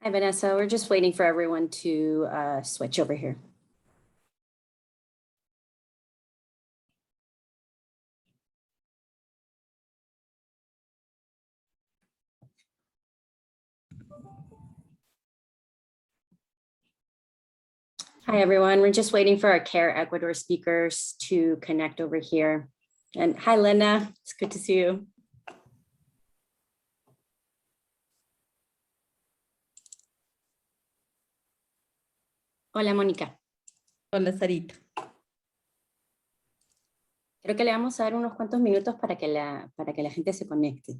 Hi, Vanessa. We're just waiting for everyone to switch over here. Hi, everyone. We're just waiting for our CARE Ecuador speakers to connect over here. And hi, Linda. It's good to see you. Hola, Mónica. Hola, Sarita. Creo que le vamos a dar unos cuantos minutos para que la gente se conecte.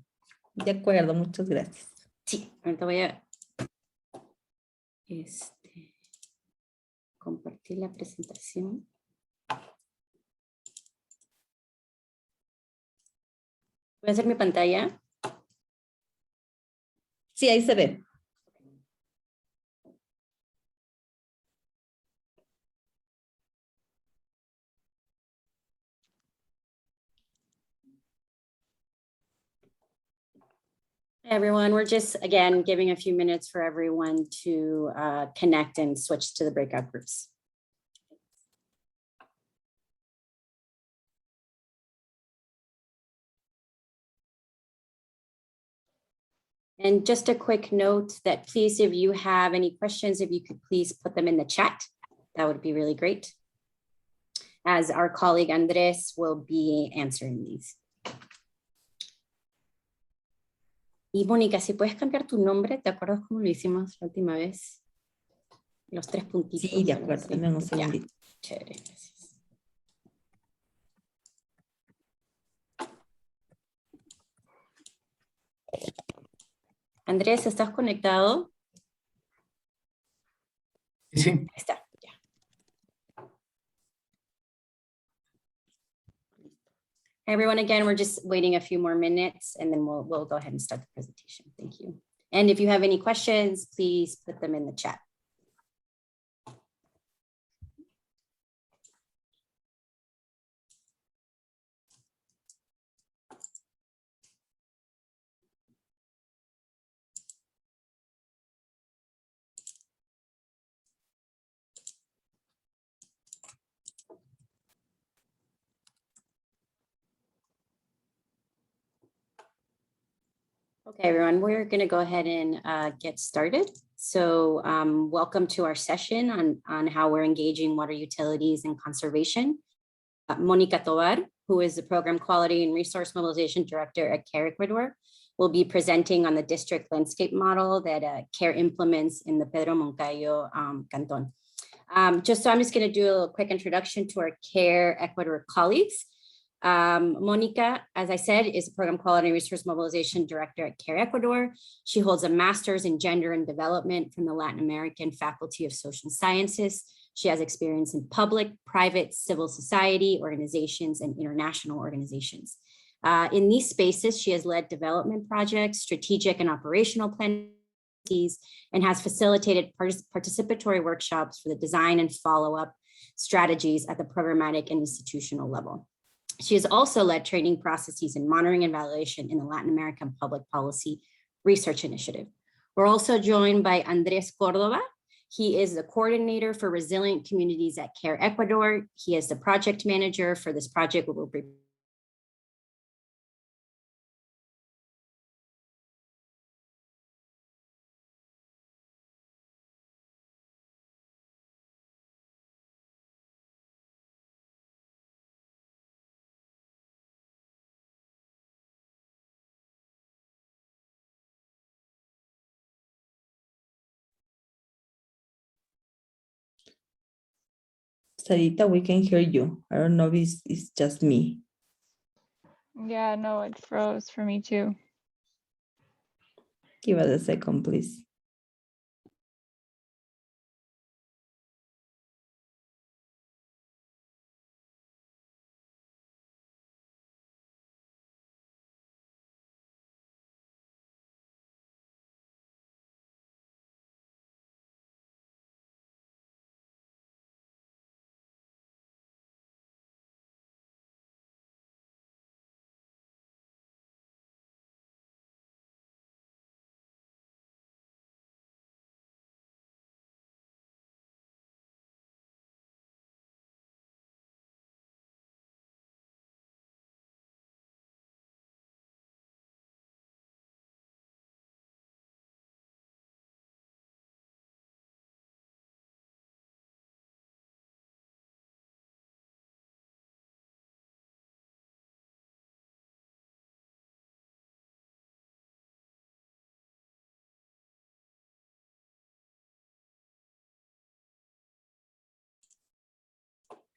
De acuerdo, muchas gracias. Sí, ahorita voy a compartir la presentación. Voy a hacer mi pantalla. Sí, ahí se ve. Hey everyone, we're just, again, giving a few minutes for everyone to connect and switch to the breakout groups. And just a quick note that please, if you have any questions, if you could please put them in the chat, that would be really great. As our colleague Andres will be answering these. Y Mónica, si puedes cambiar tu nombre, ¿te acuerdas cómo lo hicimos la última vez? Los 3 puntitos. Sí, de acuerdo, dame un segundito. Chévere, gracias. Andrés, ¿estás conectado? Sí. Ahí está, ya. Everyone, again, we're just waiting a few more minutes and then we'll go ahead and start the presentation. Thank you. And if you have any questions, please put them in the chat. Okay, everyone, we're going to go ahead and get started. So welcome to our session on how we're engaging water utilities and conservation. Mónica Tovar, who is the Program Quality and Resource Mobilization Director at CARE Ecuador, will be presenting on the district landscape model that CARE implements in the Pedro Moncayo Canton. I'm just going to do a little quick introduction to our CARE Ecuador colleagues. Mónica, as I said, is a Program Quality and Resource Mobilization Director at CARE Ecuador. She holds a master's in gender and development from the Latin American Faculty of Social Sciences. She has experience in public, private, civil society organizations, and international organizations. In these spaces, she has led development projects, strategic and operational planning, and has facilitated participatory workshops for the design and follow-up strategies at the programmatic and institutional level. She has also led training processes in monitoring and evaluation in the Latin American Public Policy Research Initiative. We're also joined by Andres Cordova. He is the coordinator for resilient communities at CARE Ecuador. He is the project manager for this project. We will be Sarita, we can hear you. I don't know if it's just me. Yeah, no, it froze for me too. Give us a second, please.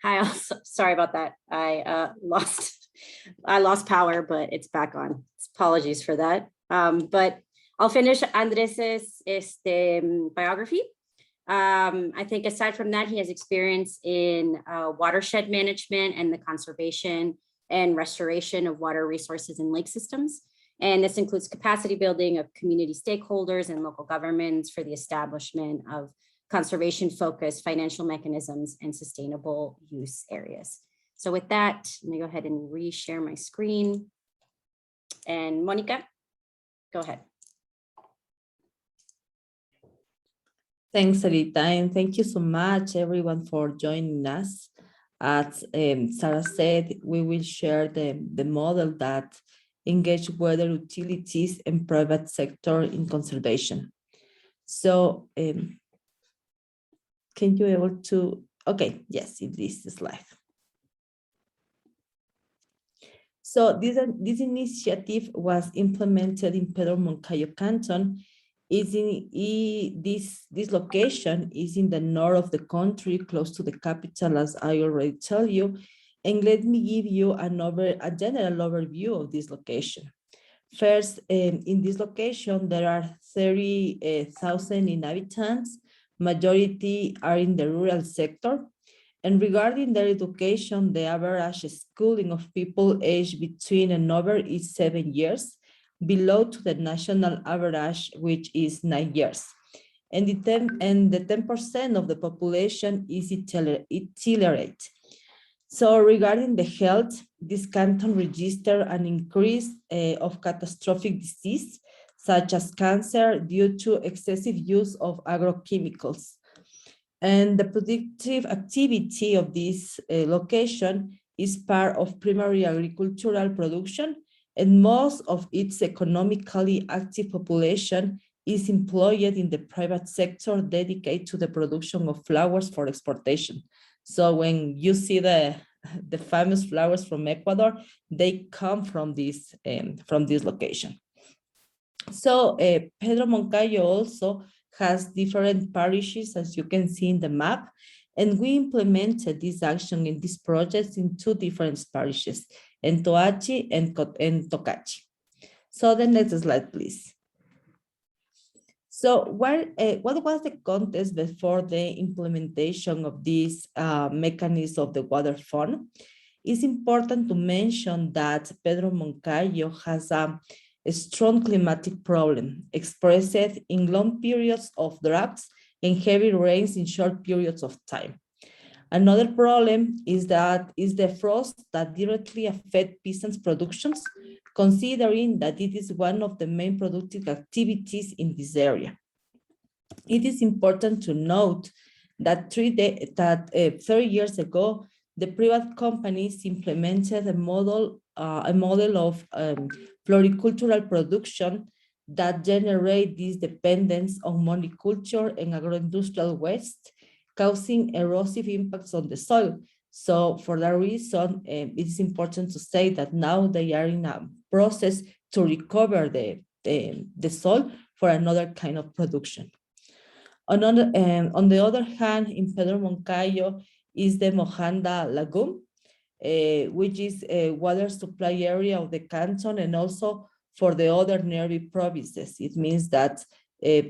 Hi, sorry about that. I lost power, but it's back on. Apologies for that. But I'll finish Andres's biography. I think aside from that, he has experience in watershed management and the conservation and restoration of water resources and lake systems. And this includes capacity building of community stakeholders and local governments for the establishment of conservation-focused financial mechanisms and sustainable use areas. So with that, let me go ahead and reshare my screen. And Monica, go ahead. Thanks, Sarita, and thank you so much, everyone, for joining us. As Sarah said, we will share the model that engage water utilities and private sector in conservation. So, can you able to, okay, yes, it is the slide. So this initiative was implemented in Pedro Moncayo Canton. This location is in the north of the country, close to the capital, as I already tell you. And let me give you a general overview of this location. First, in this location, there are 30,000 inhabitants. Majority are in the rural sector. And regarding their education, the average schooling of people aged between and over is 7 years, below to the national average, which is 9 years. And the 10% of the population is illiterate. So regarding the health, this canton registered an increase of catastrophic disease, such as cancer, due to excessive use of agrochemicals. And the productive activity of this location is part of primary agricultural production, and most of its economically active population is employed in the private sector dedicated to the production of flowers for exportation. So when you see the famous flowers from Ecuador, they come from this location. So Pedro Moncayo also has different parishes, as you can see in the map, and we implemented this action in this project in 2 different parishes, in Toachi and Tocachi. So the next slide, please. So what was the context before the implementation of this mechanism of the water fund? It's important to mention that Pedro Moncayo has a strong climatic problem expressed in long periods of droughts and heavy rains in short periods of time. Another problem is the frost that directly affect peasants' productions, considering that it is one of the main productive activities in this area. It is important to note that 30 years ago, the private companies implemented a model of floricultural production that generate this dependence on monoculture and agroindustrial waste, causing erosive impacts on the soil. So for that reason, it is important to say that now they are in a process to recover the soil for another kind of production. On the other hand, in Pedro Moncayo is the Mojanda Lagoon, which is a water supply area of the canton and also for the other nearby provinces. It means that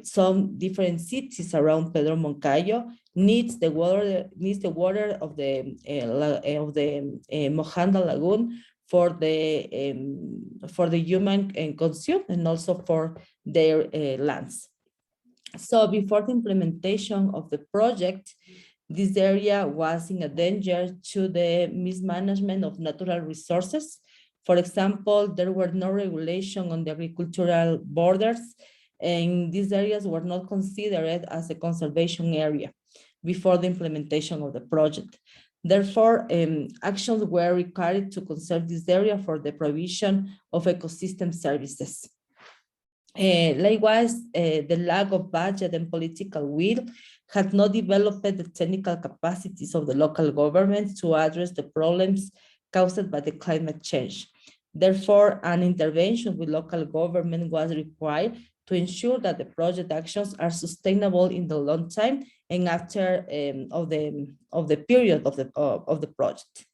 some different cities around Pedro Moncayo needs the water of the Mojanda Lagoon for the human consume and also for their lands. So before the implementation of the project, this area was in a danger to the mismanagement of natural resources. For example, there were no regulation on the agricultural borders, and these areas were not considered as a conservation area before the implementation of the project. Therefore, actions were required to conserve this area for the provision of ecosystem services. Likewise, the lack of budget and political will had not developed the technical capacities of the local government to address the problems caused by the climate change. Therefore, an intervention with local government was required to ensure that the project actions are sustainable in the long time and after of the period of the project.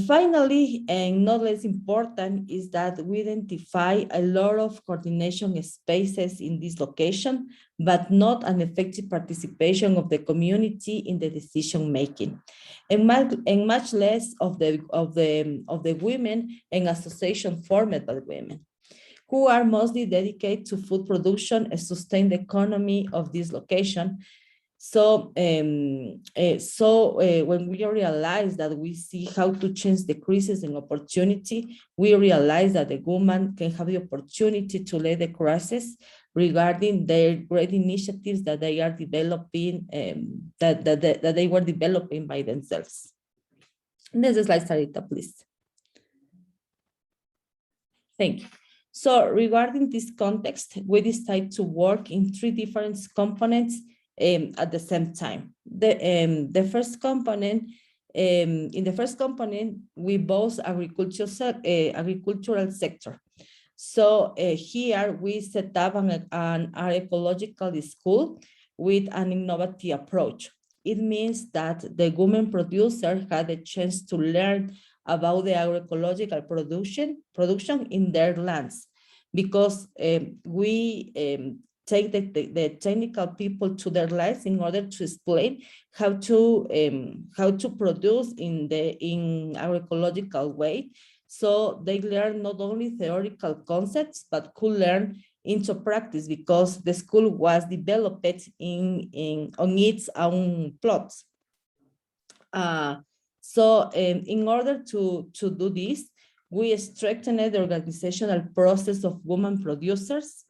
Finally, and not less important, is that we identify a lot of coordination spaces in this location, but not an effective participation of the community in the decision making, and much less of the women and association formed by women, who are mostly dedicated to food production and sustain the economy of this location. So, when we realize that we see how to change the crisis in opportunity, we realize that the woman can have the opportunity to lead the crisis regarding their great initiatives that they are developing, that they were developing by themselves. Next slide, Sarita, please. Thank you. So regarding this context, we decided to work in 3 different components at the same time. The first component, in the first component, we both agricultural sector. So here we set up an agroecological school with an innovative approach. It means that the women producer had a chance to learn about the agroecological production in their lands, because we take the technical people to their lives in order to explain how to produce in agroecological way. So they learn not only theoretical concepts, but could learn into practice, because the school was developed on its own plots. So in order to do this, we strengthened the organizational process of women producers.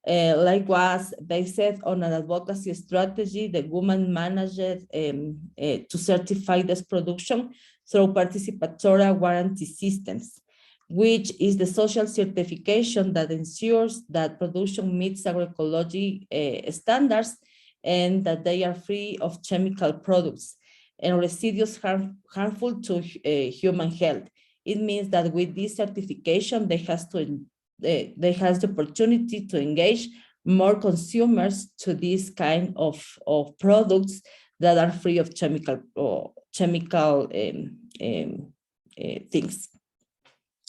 Likewise, based on an advocacy strategy, the women managed to certify this production through participatory warranty systems, which is the social certification that ensures that production meets agroecology standards and that they are free of chemical products and residues harmful to human health. It means that with this certification, they has the opportunity to engage more consumers to this kind of products that are free of chemical things.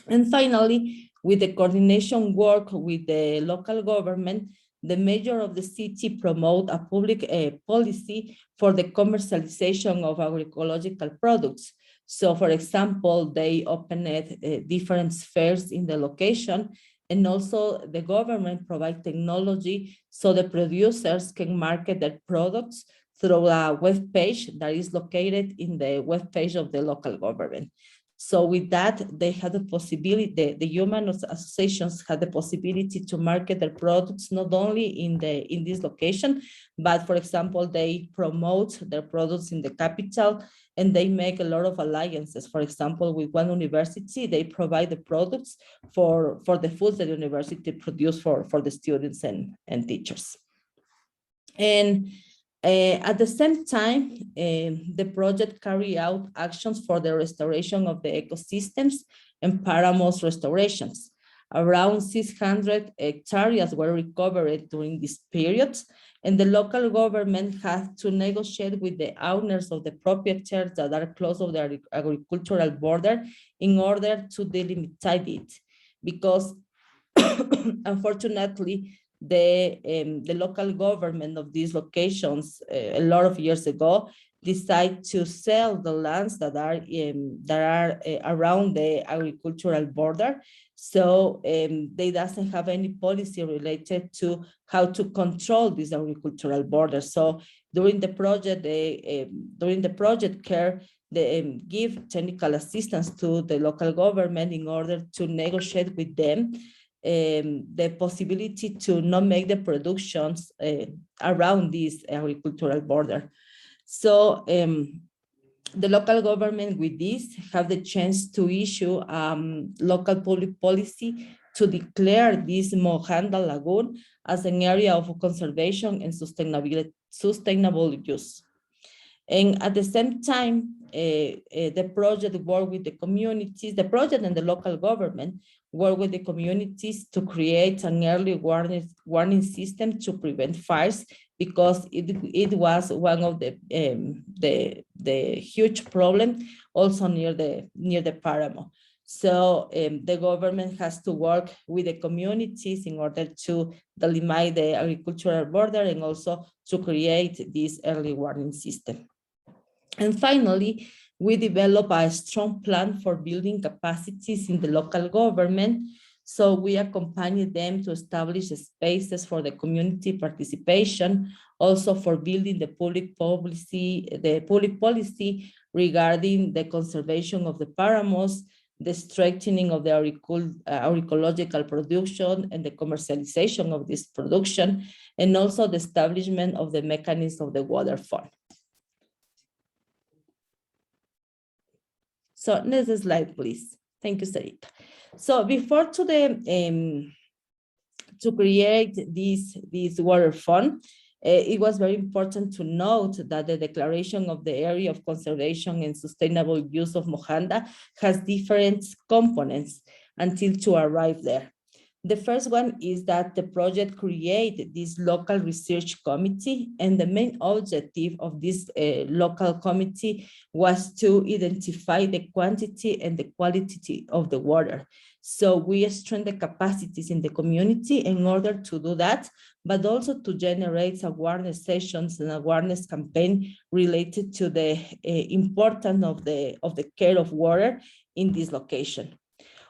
And finally, with the coordination work with the local government, the mayor of the city promote a public policy for the commercialization of agroecological products. So, for example, they opened different fairs in the location, and also the government provide technology so the producers can market their products through a web page that is located in the web page of the local government. So with that, they had the possibility, the human associations had the possibility to market their products not only in this location, but for example, they promote their products in the capital, and they make a lot of alliances. For example, with one university, they provide the products for the foods that the university produce for the students and teachers. And at the same time, the project carried out actions for the restoration of the ecosystems and paramours restorations. Around 600 hectares were recovered during this period, and the local government had to negotiate with the owners of the proprietors that are close to the agricultural border in order to delimit it, because unfortunately, the local government of these locations a lot of years ago decide to sell the lands that are around the agricultural border. So they doesn't have any policy related to how to control this agricultural border. So during the project, CARE, they give technical assistance to the local government in order to negotiate with them the possibility to not make the productions around this agricultural border. So the local government with this have the chance to issue local public policy to declare this Mojanda Lagoon as an area of conservation and sustainable use. And at the same time, the project worked with the communities, the project and the local government work with the communities to create an early warning system to prevent fires, because it was one of the huge problem also near the Paramo. So the government has to work with the communities in order to delimit the agricultural border and also to create this early warning system. And finally, we develop a strong plan for building capacities in the local government. So we accompany them to establish spaces for the community participation, also for building the public policy regarding the conservation of the paramos, the strengthening of the agroecological production and the commercialization of this production, and also the establishment of the mechanism of the water fund. So next slide, please. Thank you, Sarita. So before to create this water fund, it was very important to note that the declaration of the area of conservation and sustainable use of Mojanda has different components until to arrive there. The first one is that the project created this local research committee, and the main objective of this local committee was to identify the quantity and the quality of the water. So we strengthen the capacities in the community in order to do that, but also to generate awareness sessions and awareness campaign related to the importance of the care of water in this location.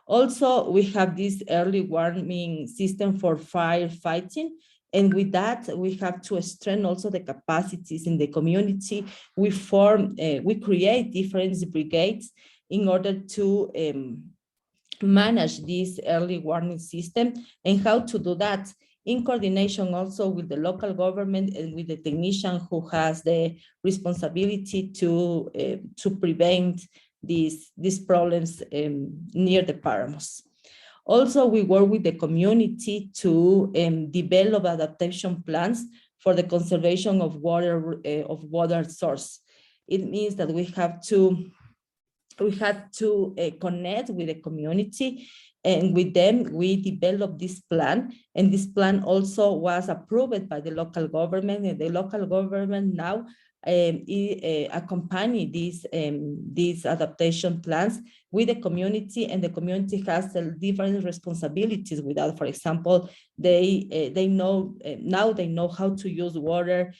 Also, we have this early warning system for firefighting. And with that, we have to strengthen also the capacities in the community. We create different brigades in order to manage this early warning system. And how to do that in coordination also with the local government and with the technician who has the responsibility to prevent these problems near the paramos. Also, we work with the community to develop adaptation plans for the conservation of water source. It means that we had to connect with the community, and with them we developed this plan, and this plan also was approved by the local government, and the local government now accompany these adaptation plans with the community, and the community has different responsibilities with that. For example, they know now they know how to use water,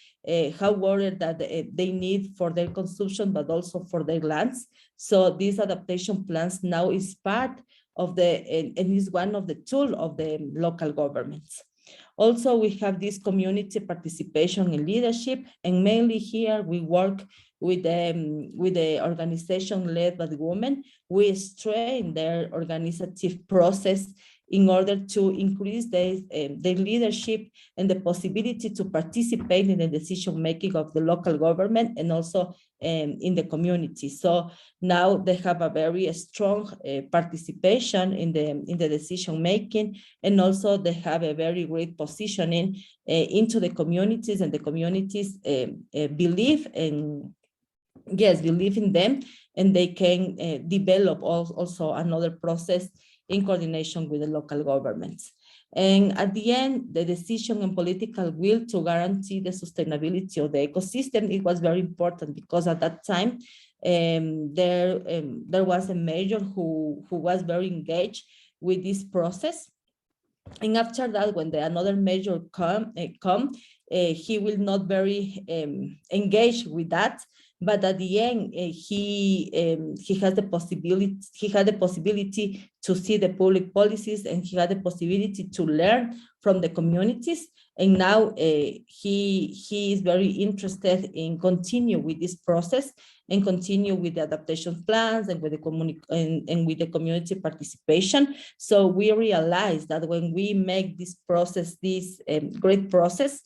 how water that they need for their consumption, but also for their lands. So these adaptation plans now is part of and is one of the tools of the local governments. Also, we have this community participation and leadership, and mainly here we work with the organization led by the women. We strengthen their organizative process in order to increase their leadership and the possibility to participate in the decision-making of the local government and also in the community. So now they have a very strong participation in the decision-making, and also they have a very great positioning into the communities, and the communities believe in them, and they can develop also another process in coordination with the local governments. And at the end, the decision and political will to guarantee the sustainability of the ecosystem, it was very important, because at that time, there was a mayor who was very engaged with this process. And after that, when another mayor come, he will not very engaged with that. But at the end, he had the possibility to see the public policies, and he had the possibility to learn from the communities. And now he is very interested in continue with this process and continue with the adaptation plans and with the community participation. So we realize that when we make this process, this great process,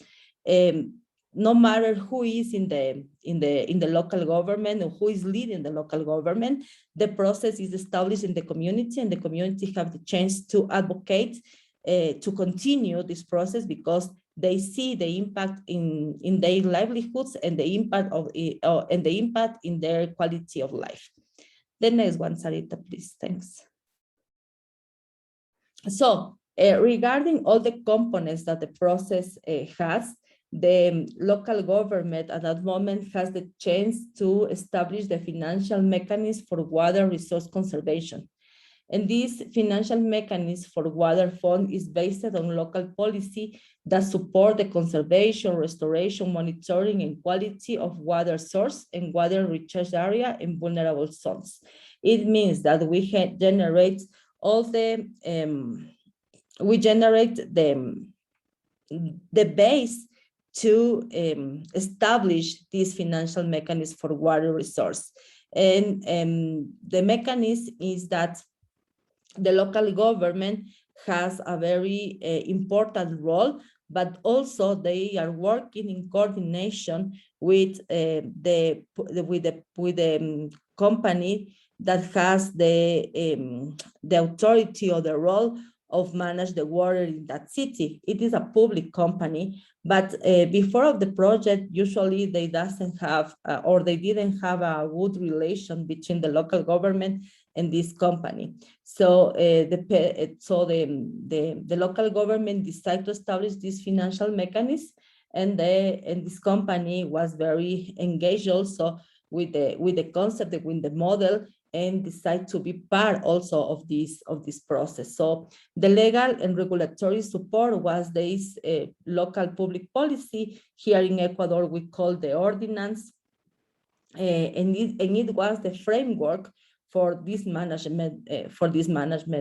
no matter who is in the local government or who is leading the local government, the process is established in the community, and the community have the chance to advocate to continue this process, because they see the impact in their livelihoods and the impact of and the impact in their quality of life. The next one, Sarita, please. Thanks. So regarding all the components that the process has, the local government at that moment has the chance to establish the financial mechanism for water resource conservation. And this financial mechanism for water fund is based on local policy that support the conservation, restoration, monitoring, and quality of water source and water recharge area in vulnerable zones. It means that we generate all the, we generate the base to establish this financial mechanism for water resource. And the mechanism is that the local government has a very important role, but also they are working in coordination with the company that has the authority or the role of manage the water in that city. It is a public company, but before of the project, usually they doesn't have or they didn't have a good relation between the local government and this company. So the local government decided to establish this financial mechanism, and this company was very engaged also with the concept, with the model, and decide to be part also of this process. So the legal and regulatory support was this local public policy. Here in Ecuador, we call the ordinance, and it was the framework for this management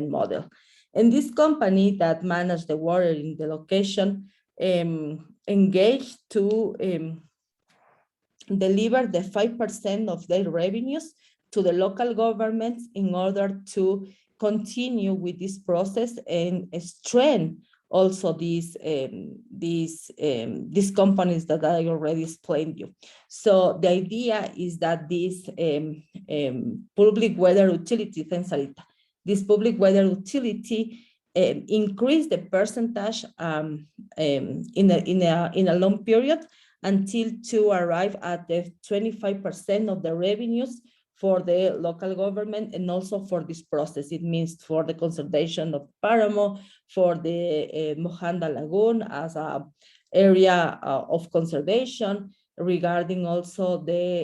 model. And this company that managed the water in the location engaged to deliver the 5% of their revenues to the local governments in order to continue with this process and strengthen also these companies that I already explained you. So the idea is that this public water utility, thanks Sarita, this public water utility increase the percentage in a long period until to arrive at the 25% of the revenues for the local government and also for this process. It means for the conservation of Paramo, for the Mojanda Lagoon as a area of conservation, regarding also the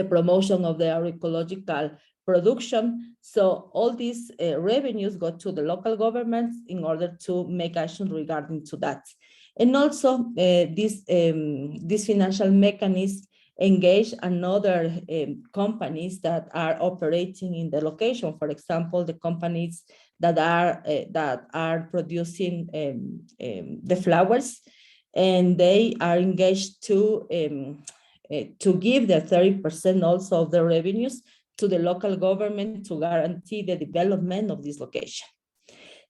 promotion of the agroecological production. So all these revenues go to the local governments in order to make action regarding to that. And also this financial mechanism engage another companies that are operating in the location. For example, the companies that are producing the flowers, and they are engaged to give the 30% also of the revenues to the local government to guarantee the development of this location.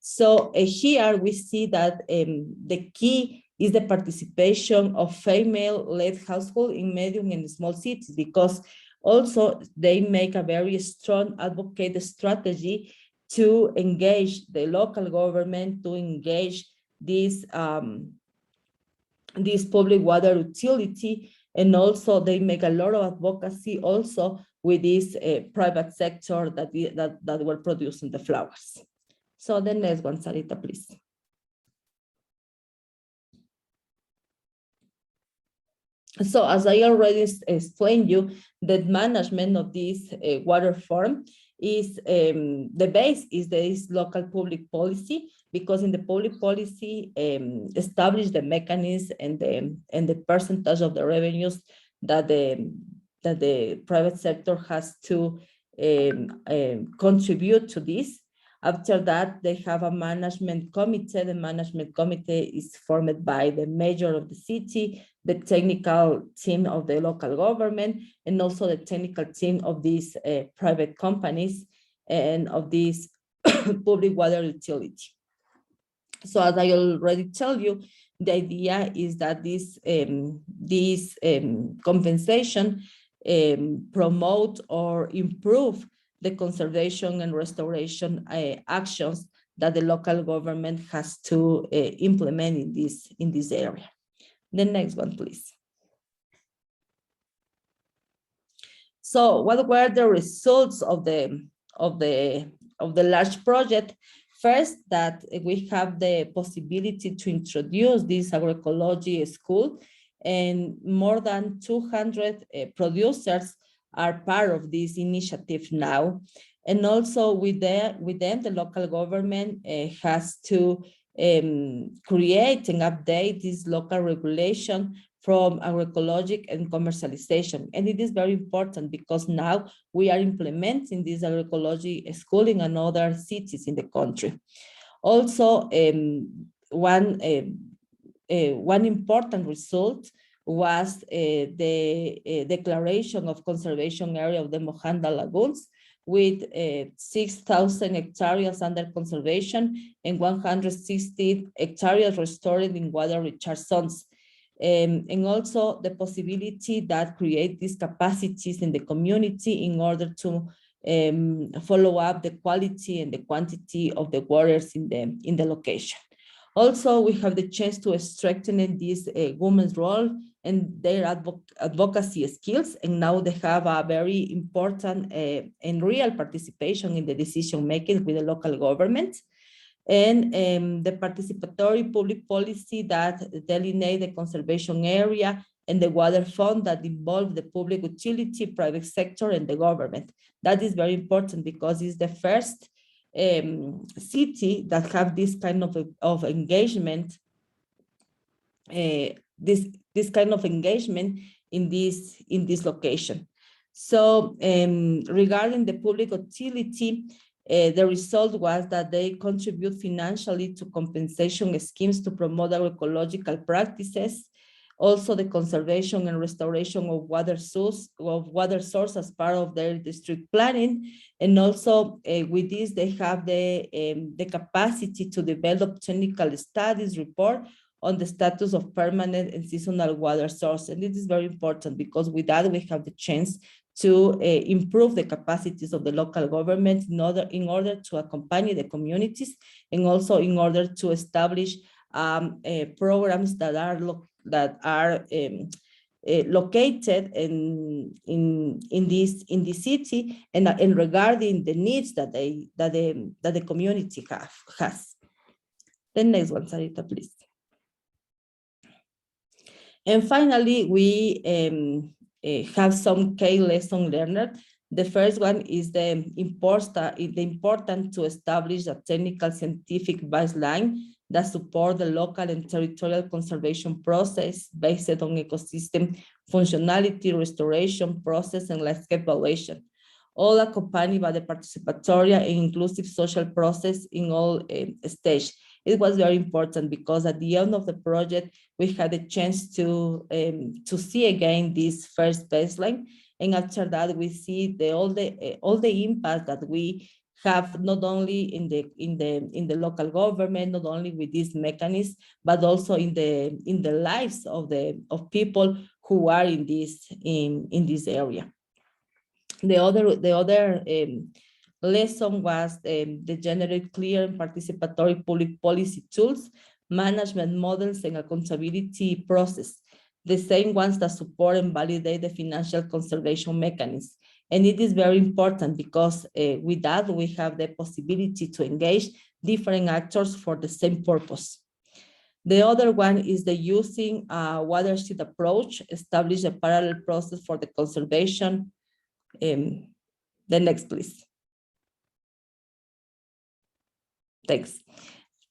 So here we see that the key is the participation of female-led households in medium and small cities, because also they make a very strong advocate strategy to engage the local government, to engage this public water utility, and also they make a lot of advocacy also with this private sector that were producing the flowers. So the next one, Sarita, please. So as I already explained you, the management of this water farm is the base is this local public policy, because in the public policy establish the mechanism and the percentage of the revenues that the private sector has to contribute to this. After that, they have a management committee. The management committee is formed by the mayor of the city, the technical team of the local government, and also the technical team of these private companies and of this public water utility. So as I already tell you, the idea is that this compensation promote or improve the conservation and restoration actions that the local government has to implement in this area. The next one, please. So what were the results of the large project? First, that we have the possibility to introduce this agroecology school, and more than 200 producers are part of this initiative now. And also with them, the local government has to create and update this local regulation from agroecologic and commercialization. And it is very important because now we are implementing this agroecology school in other cities in the country. Also, one important result was the declaration of conservation area of the Mojanda Lagoons, with 6,000 hectares under conservation and 160 hectares restored in water recharge zones. And also the possibility that create these capacities in the community in order to follow up the quality and the quantity of the waters in the location. Also, we have the chance to strengthen this women's role and their advocacy skills, and now they have a very important and real participation in the decision making with the local government. And the participatory public policy that delineate the conservation area and the water fund that involve the public utility, private sector, and the government. That is very important because it's the first city that have this kind of engagement, this kind of engagement in this location. So regarding the public utility, the result was that they contribute financially to compensation schemes to promote agroecological practices, also the conservation and restoration of water source as part of their district planning. And also with this, they have the capacity to develop technical studies report on the status of permanent and seasonal water source. And this is very important because with that, we have the chance to improve the capacities of the local government in order to accompany the communities, and also in order to establish programs that are located in this city and regarding the needs that the community has. The next one, Sarita, please. And finally, we have some key lessons learned. The first one is the important to establish a technical scientific baseline that support the local and territorial conservation process based on ecosystem functionality, restoration process, and landscape evaluation, all accompanied by the participatory and inclusive social process in all stages. It was very important because at the end of the project, we had a chance to see again this first baseline, and after that we see all the impact that we have not only in the local government, not only with this mechanism, but also in the lives of people who are in this area. The other lesson was the generate clear and participatory public policy tools, management models, and accountability process, the same ones that support and validate the financial conservation mechanism. And it is very important because with that, we have the possibility to engage different actors for the same purpose. The other one is the using a watershed approach, establish a parallel process for the conservation. The next, please. Thanks.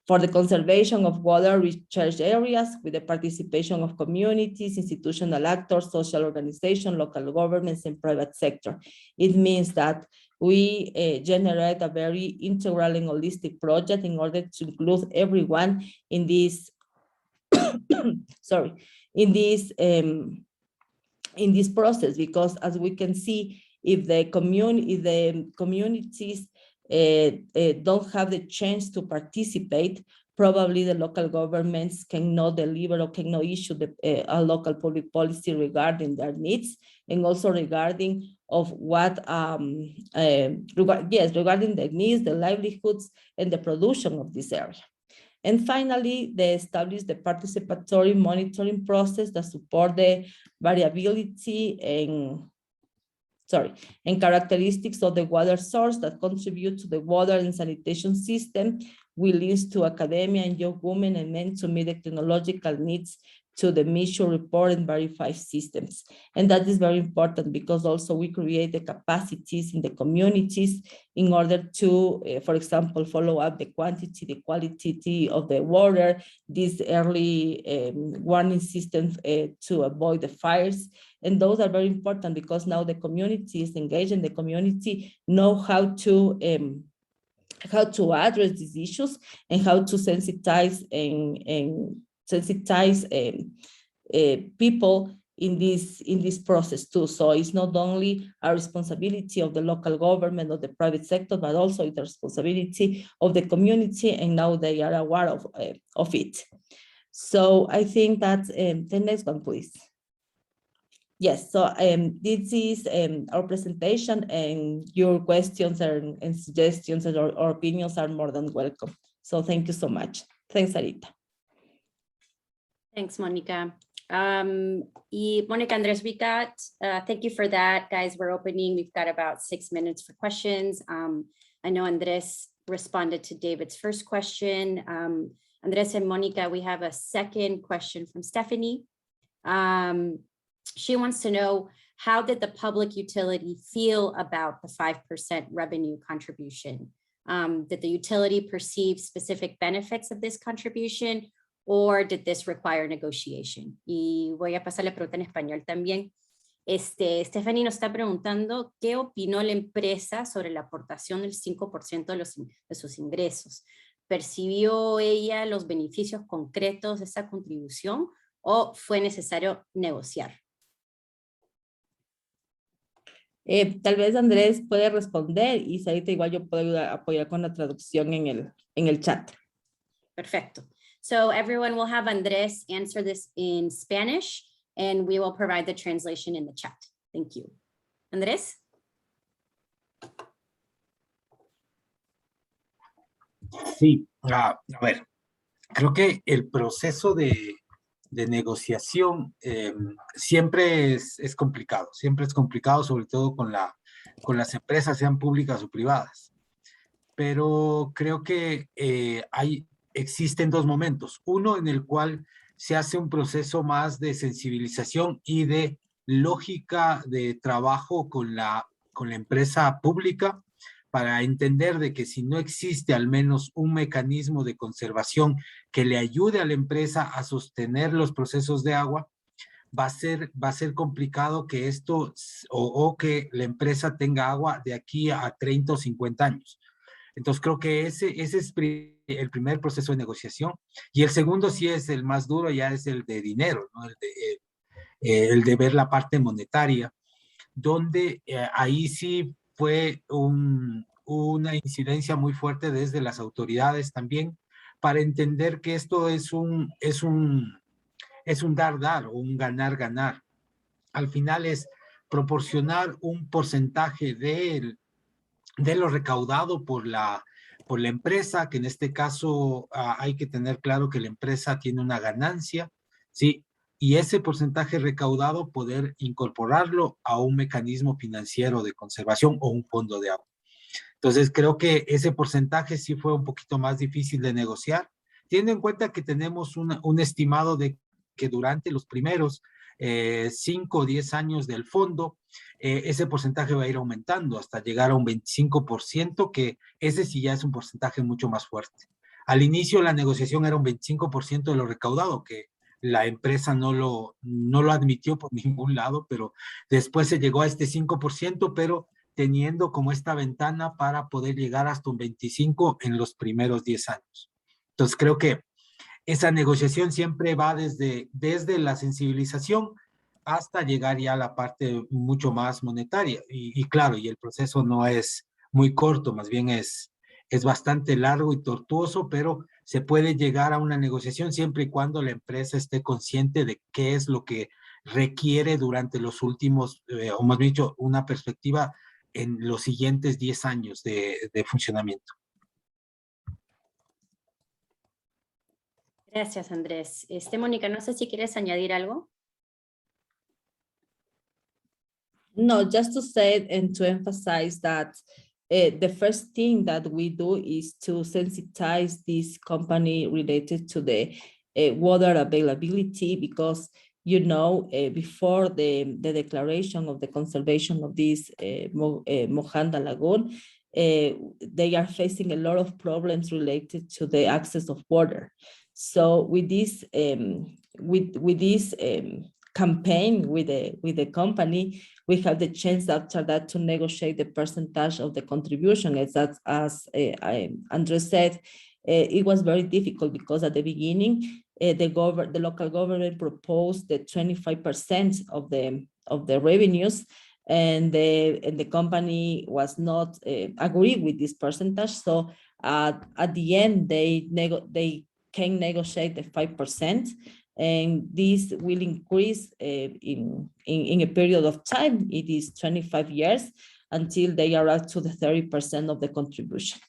For the conservation of water recharge areas with the participation of communities, institutional actors, social organizations, local governments, and private sector. It means that we generate a very integral and holistic project in order to include everyone in this, in this process, because as we can see, if the communities don't have the chance to participate, probably the local governments cannot deliver or cannot issue a local public policy regarding their needs, and also regarding of what, regarding the needs, the livelihoods, and the production of this area. And finally, they establish the participatory monitoring process that support the variability and characteristics of the water source that contribute to the water and sanitation system, will lead to academia and young women and men to meet the technological needs to the mission, report, and verify systems. And that is very important because also we create the capacities in the communities in order to, for example, follow up the quantity, the quality of the water, these early warning systems to avoid the fires. And those are very important because now the community is engaged and the community know how to address these issues and how to sensitize people in this process too. So it's not only a responsibility of the local government or the private sector, but also the responsibility of the community, and now they are aware of it. So I think that's the next one, please. Yes, so this is our presentation, and your questions and suggestions or opinions are more than welcome. So thank you so much. Thanks, Sarita. Thanks, Monica. Monica, Andres, thank you for that. Guys, we're opening. We've got about 6 minutes for questions. I know Andres responded to David's first question. Andres and Monica, we have a second question from Stephanie. She wants to know, how did the public utility feel about the 5% revenue contribution? Did the utility perceive specific benefits of this contribution, or did this require negotiation? Y voy a pasar la pregunta en español también. Stephanie nos está preguntando qué opinó la empresa sobre la aportación del 5% de sus ingresos. ¿Percibió ella los beneficios concretos de esa contribución o fue necesario negociar? Tal vez Andrés puede responder y Sarita igual yo puedo apoyar con la traducción en el chat. Perfecto. So everyone will have Andrés answer this in Spanish, and we will provide the translation in the chat. Thank you. Andrés? Sí, a ver, creo que el proceso de negociación siempre es complicado, sobre todo con las empresas, sean públicas o privadas. Pero creo que existen dos momentos. Uno en el cual se hace un proceso más de sensibilización y de lógica de trabajo con la empresa pública, para entender de que si no existe al menos un mecanismo de conservación que le ayude a la empresa a sostener los procesos de agua, va a ser complicado que esto o que la empresa tenga agua de aquí a 30 o 50 años. Entonces creo que ese es el primer proceso de negociación, y el segundo sí es el más duro, ya es el de dinero, ¿no? El de ver la parte monetaria, donde ahí sí fue una incidencia muy fuerte desde las autoridades también, para entender que esto es un dar, o un ganar. Al final es proporcionar un porcentaje de lo recaudado por la empresa, que en este caso hay que tener claro que la empresa tiene una ganancia, ¿sí? Y ese porcentaje recaudado poder incorporarlo a un mecanismo financiero de conservación o un fondo de agua. Entonces creo que ese porcentaje sí fue un poquito más difícil de negociar, teniendo en cuenta que tenemos un estimado de que durante los primeros 5 o 10 años del fondo, ese porcentaje va a ir aumentando hasta llegar a un 25%, que ese sí ya es un porcentaje mucho más fuerte. Al inicio la negociación era un 25% de lo recaudado, que la empresa no lo admitió por ningún lado, pero después se llegó a este 5%, pero teniendo como esta ventana para poder llegar hasta un 25% en los primeros 10 años. Entonces creo que esa negociación siempre va desde la sensibilización hasta llegar ya a la parte mucho más monetaria. Y claro, y el proceso no es muy corto, más bien es bastante largo y tortuoso, pero se puede llegar a una negociación siempre y cuando la empresa esté consciente de qué es lo que requiere durante los últimos, o más bien dicho, una perspectiva en los siguientes 10 años de funcionamiento. Gracias, Andrés. Mónica, no sé si quieres añadir algo. No, just to say and to emphasize that the first thing that we do is to sensitize this company related to the water availability, because before the declaration of the conservation of this Mojanda Lagoon, they are facing a lot of problems related to the access of water. So with this campaign with the company, we have the chance after that to negotiate the percentage of the contribution. As Andres said, it was very difficult because at the beginning, the local government proposed the 25% of the revenues, and the company was not agree with this percentage. So at the end, they can negotiate the 5%. And this will increase in a period of time. It is 25 years until they are up to the 30% of the contribution.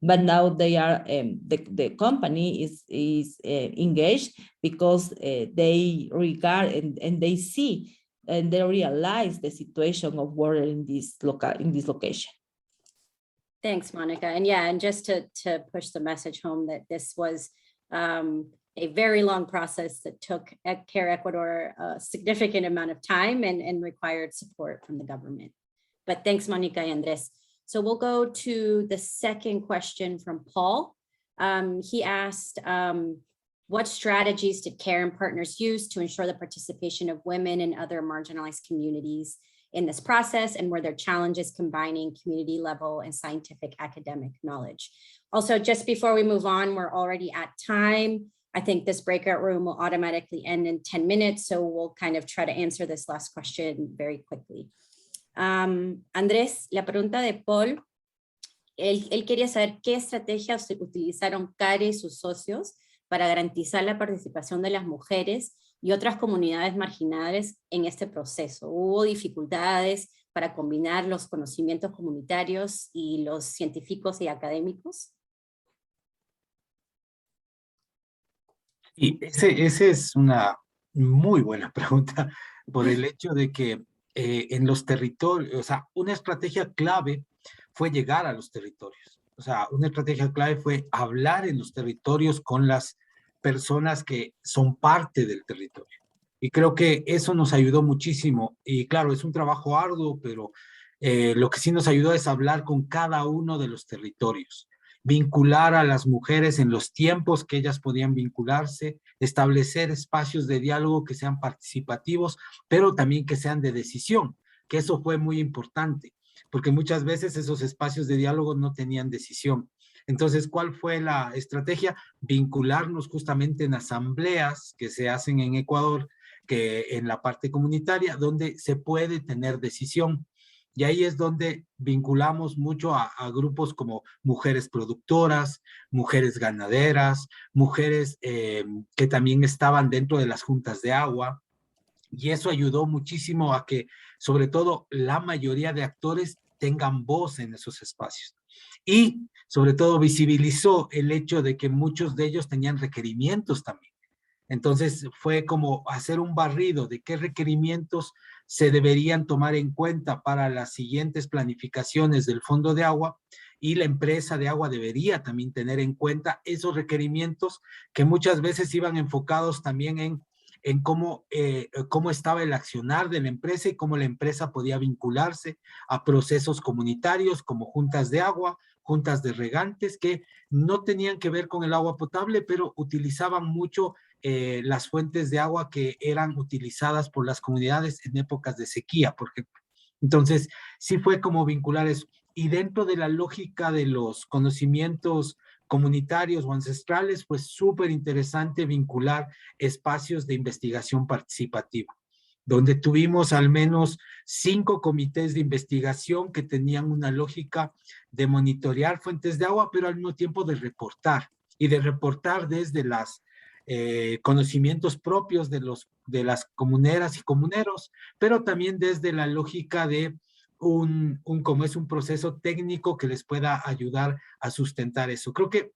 But now they are the company is engaged because they regard and they see and they realize the situation of water in this location. Thanks, Monica. And yeah, and just to push the message home that this was a very long process that took Care Ecuador a significant amount of time and required support from the government. But thanks, Monica and Andres. So we'll go to the second question from Paul. He asked, what strategies did Care and partners use to ensure the participation of women and other marginalized communities in this process, and were there challenges combining community level and scientific academic knowledge? Also, just before we move on, we're already at time. I think this breakout room will automatically end in 10 minutes, so we'll kind of try to answer this last question very quickly. Andrés, la pregunta de Paul, él quería saber qué estrategias utilizaron CARE y sus socios para garantizar la participación de las mujeres y otras comunidades marginales en este proceso. ¿Hubo dificultades para combinar los conocimientos comunitarios y los científicos y académicos? Y esa es una muy buena pregunta por el hecho de que en los territorios, o sea, una estrategia clave fue llegar a los territorios. O sea, una estrategia clave fue hablar en los territorios con las personas que son parte del territorio. Y creo que eso nos ayudó muchísimo. Y claro, es un trabajo arduo, pero lo que sí nos ayudó es hablar con cada uno de los territorios, vincular a las mujeres en los tiempos que ellas podían vincularse, establecer espacios de diálogo que sean participativos, pero también que sean de decisión, que eso fue muy importante, porque muchas veces esos espacios de diálogo no tenían decisión. Entonces, ¿cuál fue la estrategia? Vincularnos justamente en asambleas que se hacen en Ecuador, que en la parte comunitaria, donde se puede tener decisión. Y ahí es donde vinculamos mucho a grupos como mujeres productoras, mujeres ganaderas, mujeres que también estaban dentro de las juntas de agua. Y eso ayudó muchísimo a que, sobre todo, la mayoría de actores tengan voz en esos espacios. Y, sobre todo, visibilizó el hecho de que muchos de ellos tenían requerimientos también. Entonces, fue como hacer un barrido de qué requerimientos se deberían tomar en cuenta para las siguientes planificaciones del Fondo de Agua, y la empresa de agua debería también tener en cuenta esos requerimientos que muchas veces iban enfocados también en cómo estaba el accionar de la empresa y cómo la empresa podía vincularse a procesos comunitarios como juntas de agua, juntas de regantes, que no tenían que ver con el agua potable, pero utilizaban mucho las fuentes de agua que eran utilizadas por las comunidades en épocas de sequía, por ejemplo. Entonces, sí fue como vincular eso. Y dentro de la lógica de los conocimientos comunitarios o ancestrales, pues súper interesante vincular espacios de investigación participativa, donde tuvimos al menos 5 comités de investigación que tenían una lógica de monitorear fuentes de agua, pero al mismo tiempo de reportar, y de reportar desde las conocimientos propios de las comuneras y comuneros, pero también desde la lógica de como es un proceso técnico que les pueda ayudar a sustentar eso. Creo que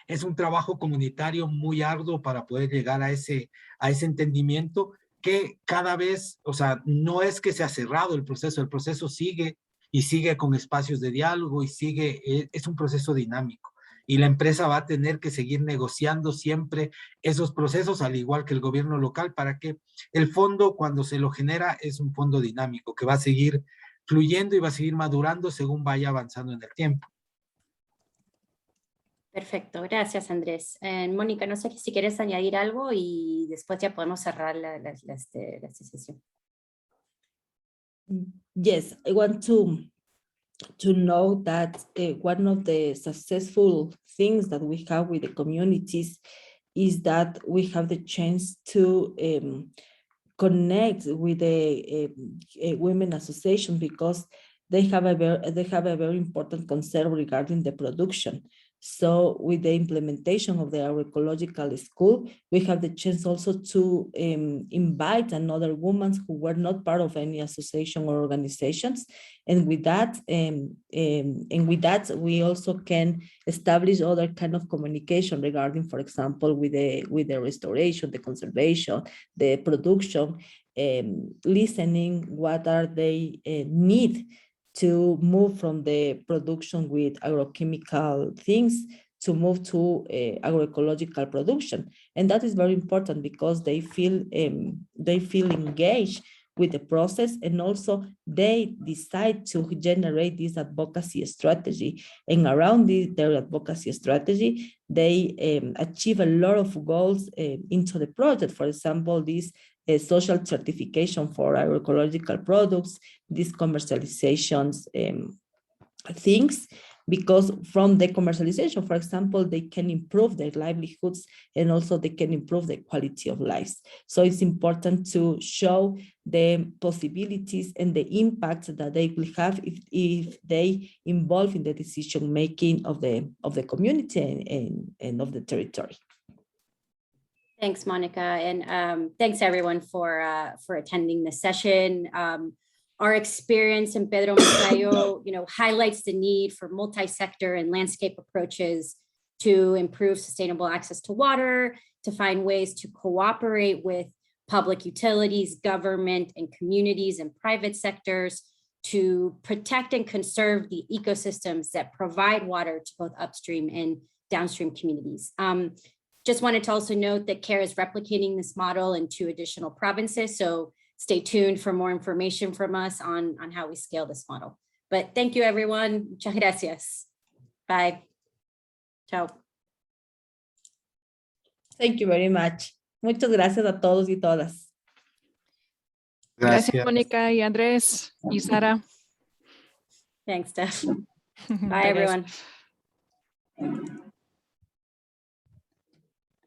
es un trabajo comunitario muy arduo para poder llegar a ese entendimiento que cada vez, o sea, no es que se ha cerrado el proceso sigue y sigue con espacios de diálogo y sigue, es un proceso dinámico. Y la empresa va a tener que seguir negociando siempre esos procesos, al igual que el gobierno local, para que el fondo, cuando se lo genera, es un fondo dinámico que va a seguir fluyendo y va a seguir madurando según vaya avanzando en el tiempo. Perfecto, gracias Andrés. Mónica, no sé si quieres añadir algo y después ya podemos cerrar la sesión. Yes, I want to know that one of the successful things that we have with the communities is that we have the chance to connect with the women association, because they have a very important concern regarding the production. So with the implementation of the agroecological school, we have the chance also to invite another women who were not part of any association or organizations. And with that, we also can establish other kind of communication regarding, for example, with the restoration, the conservation, the production, listening what are they need to move from the production with agrochemical things to move to agroecological production. And that is very important because they feel engaged with the process, and also they decide to generate this advocacy strategy. And around their advocacy strategy, they achieve a lot of goals into the project. For example, this social certification for agroecological products, these commercializations things, because from the commercialization, for example, they can improve their livelihoods and also they can improve the quality of life. So it's important to show the possibilities and the impact that they will have if they involve in the decision making of the community and of the territory. Thanks, Monica, and thanks everyone for attending this session. Our experience in Pedro Moncayo, highlights the need for multi-sector and landscape approaches to improve sustainable access to water, to find ways to cooperate with public utilities, government and communities and private sectors, to protect and conserve the ecosystems that provide water to both upstream and downstream communities. Just wanted to also note that CARE is replicating this model in 2 additional provinces. So stay tuned for more information from us on how we scale this model. But thank you, everyone. Muchas gracias. Bye. Ciao. Thank you very much. Muchas gracias a todos y todas. Gracias, Mónica y Andrés y Sara. Thanks, Steph. Bye, Bye, guys. everyone.